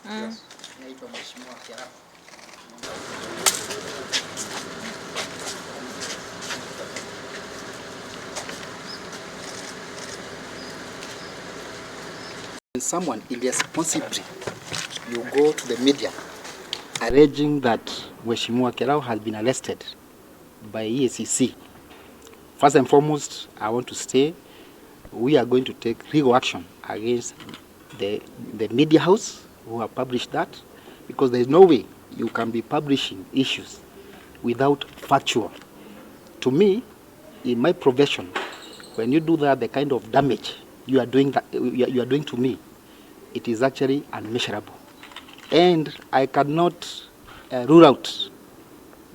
Yes. Naitwa Mheshimiwa Kiarabu. When someone irresponsibly, you go to the media alleging that Mheshimiwa Kiarabu has been arrested by EACC. First and foremost, I want to say we are going to take legal action against the media house who have published that, because there is no way you can be publishing issues without factual. To me, in my profession, when you do that, the kind of damage you are doing to me, it is actually unmeasurable. And I cannot rule out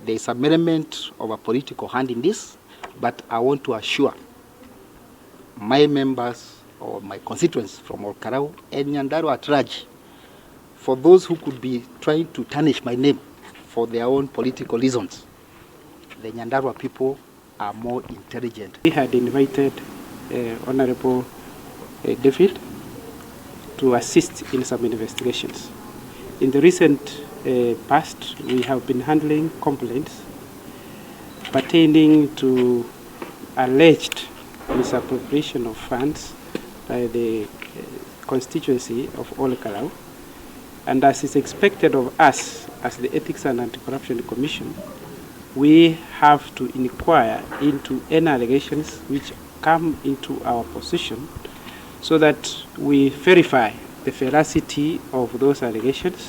there is some element of a political hand in this, but I want to assure my members or my constituents from Olkarau and Nyandarua at large, for those who could be trying to tarnish my name for their own political reasons, the Nyandarua people are more intelligent. We had invited Honorable David to assist in some investigations. In the recent past, we have been handling complaints pertaining to alleged misappropriation of funds by the constituency of Olkarau. And as is expected of us as the Ethics and Anti-Corruption Commission, we have to inquire into any allegations which come into our position so that we verify the veracity of those allegations